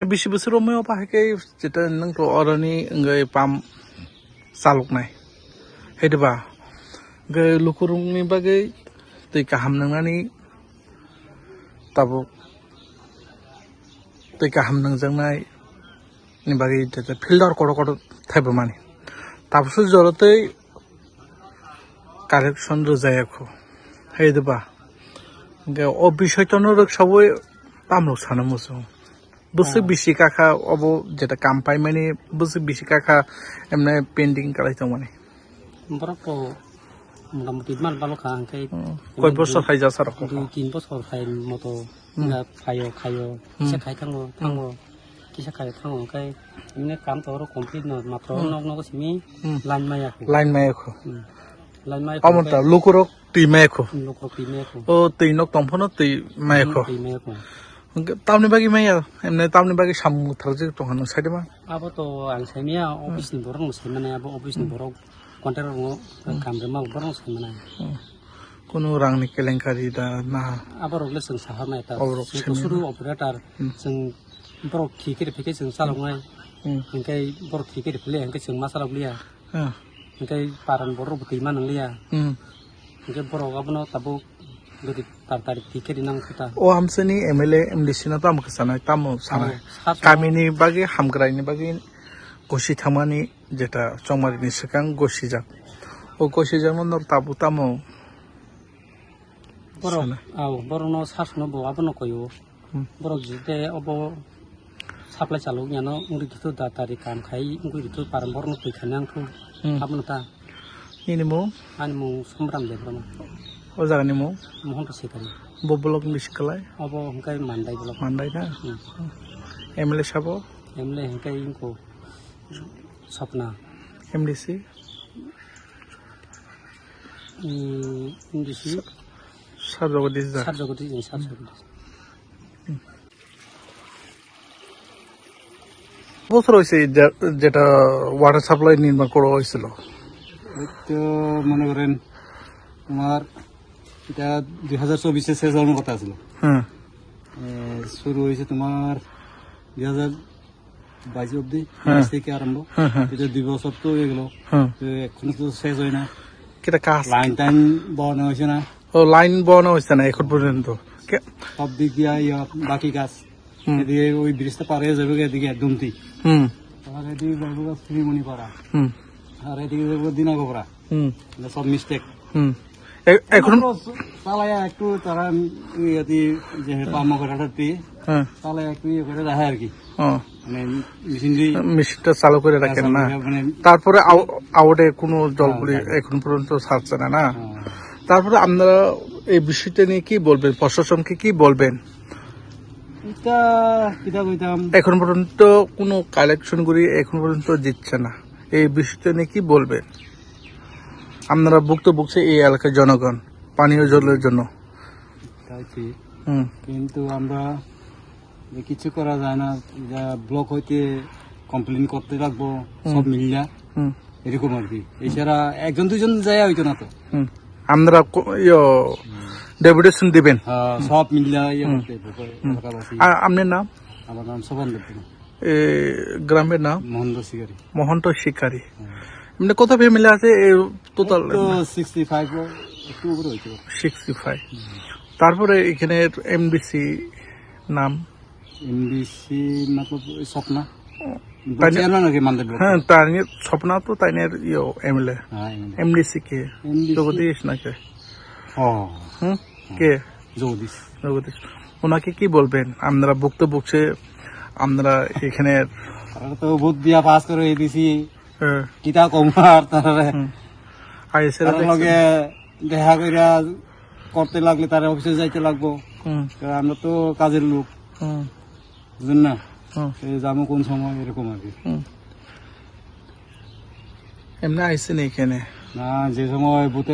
बेसे बोसोराव मैयाव बाहायखै जेटा नोंथ' अरनि ओंगै पाम चालुकनाय हेदबा गै लुकुरुंनि बागै दै गाहाम नोंनानै ताबो दै गाहाम नोंजोंनाय नि बागै जेटा फिल्डार कड थाइबो माने ताबसो जरतै कारेक्शन रोजायाखौ हेदबा गै अ बिषयटनो रक्षावै पामलो सानो मोसो बसु बिसि काखा अब जेटा काम पाइ माने बसु बिसि काखा एमने पेंडिंग कालाइथं माने बरक मोटामुटी मान बालखा आंखाय कय बছর खाइजा सारखौ 2-3 বছর খাই মতো খাयो কিসা খাই थाङो किसा खाय थाङो ओंखाय एमने काम तरो कमप्लिट न मात्र नग नग सिमी लाइन मायाखौ अमता लुकुरक दै मायाखौ ओ दै नक तंफनो दै मायाखौ तामनि बागै माया एमने तामनि बागै सामुथ्राजो दंहान साइदमा अब तो आं साइमिया अफिस नि बरं साइमाने अब अफिस नि बरं कन्ट्राक्टर कामरे माव बरं साइमाने कुनु रांनि केलेंकारि दा ना अब रगले जों साहारनाय ता जों सुरु ऑपरेटर जों बरं खिकेर फेके जों चालौनाय ओंखाय बरं खिकेर फेले ओंखाय जों मा चालौलिया ओंखाय पारान बरं गैमा नंलिया ओंखाय बरं गाबनो ताबो गदि तार खिकेर नां खोता ओ हमसनि एमएलए एमडीसी ना ताम खसानाय ताम सानाय कामिनि बागै हामग्रायनि बागै गसि थामानि जेटा चंमारिनि सिगां गसिजाक ओ गसिजाक मन ताबु तामो बरं बरं न सासनो बवाबनो कयो बरं जिते अब साप्लाय चालु यानो उरिथु दातारि काम खाइ उरिथु पारन बरं फैखाने आंखौ हाबनता निनिमो आनिमो समराम देब्रमा ओ जागानि मो महन्त सेकारि बब्लक बिसकलाय अब हंकाय मानदाय ब्लक मानदाय ना एमएलए साबो एमएलए हंकाय इनको सपना एमडीसी एमडीसी सारजगदीश বছর হইছে যেটা ওয়াটার সাপ্লাই নির্মাণ করা হয়েছিল তো মনে করেন তোমার এটা 2024 এ শেষ হওয়ার কথা ছিল শুরু হয়েছে তোমার 2022 অবধি থেকে আরম্ভ এটা 2 বছর তো হয়ে গেল এখনো তো শেষ হয় না কেটা কাজ লাইন টাইন বানানো হয়েছে না ও লাইন বানানো হয়েছে না এখন পর্যন্ত সব দিক দিয়ে বাকি কাজ এদিকে ওই ব্রিজটা পার হয়ে যাবে এদিকে দুমতি আর এদিকে যাবো শ্রীমণিপাড়া আর এদিকে যাবো দিনাগোপড়া সব মিস্টেক এখন চালায় একটু তারা যে পামকাটাটা পেয়ে চালায় একটু ইয়ে করে রাখে আর কি মানে মেশিনটা চালু করে রাখেন না তারপরে আউটে কোনো জলগুলি এখন পর্যন্ত ছাড়ছে না তারপরে আপনারা এই বিষয়টা নিয়ে কি বলবেন প্রশাসনকে কি বলবেন এখন পর্যন্ত কোনো কালেকশন করি এখন পর্যন্ত দিচ্ছে না এই বিষয়টা নিয়ে কি বলবেন আপনারা ভুক্তভোগী এই এলাকার জনগণ পানীয় জলের জন্য কিন্তু আমরা কিছু করা যায় না ব্লক হইতে কমপ্লেন করতে লাগবো সব মিলিয়া এরকম আর কি এছাড়া একজন দুজন যায় হইতো না তো আপনারা ডেপুটেশন দিবেন সব মিলিয়া আপনার নাম আমার নাম শোভন দেব গ্রামের নাম মহন্ত শিকারী এমনি কত ফ্যামিলি আছে টোটাল 65 একটু উপরে হইছে 65 তারপরে এখানে এমডিসি নাম এমডিসি मतलब স্বপ্না চেয়ারম্যান আগে মানদেব হ্যাঁ তার স্বপ্না তো তাইনের এমএলএ এমডিসি কে জগদীশ নাকি কে জগদীশ ওনাকে কি বলবেন আপনারা ভুক্তভোগী আপনারা এখানে তো ভোট দিয়া পাস করে দিছি কিতা কমার তারা আইএসএর লগে দেখা কইরা করতে লাগলে তার অফিসে যাইতে লাগবো আমরা তো কাজের লোক বুঝেন না যাবো কোন সময় এরকম আর কি এমনি আইসেন এখানে না যে সময়